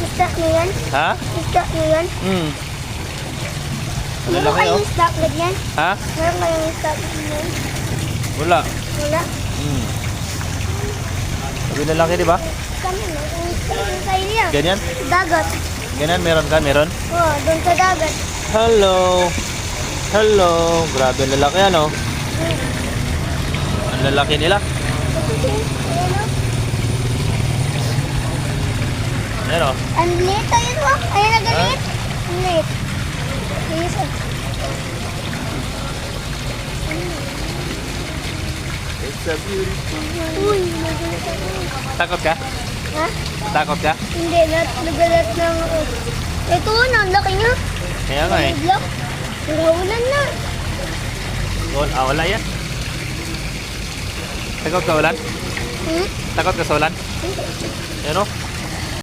Isda na yan? Ha? Isda na yan? Ano Meron laki, kayong oh. isda ganyan? Ha? Meron kayong isda ganyan? Wala. Wala. Sabi na laki, di ba? Kami na. Ang isda yung kayo niya. Ganyan? Dagat. Ganyan, meron ka? Meron? Oo, doon sa dagat. Hello. Hello. Grabe ang lalaki, ano? Ang lalaki nila. Ayan, oh. Ang liit ayun mo. Ayun na galit. Ang liit. Isa. It's a beautiful... Uy, nagulat ako. Takot ka? Ha? Takot ka? Hindi, nagulat lang ako. Ito na, ang laki niya. Kaya nga, eh. Block. Nahulan na. Wala yan. Takot ka ulan? Hmm? Takot ka sa ulan? Hindi. Ayan, oh.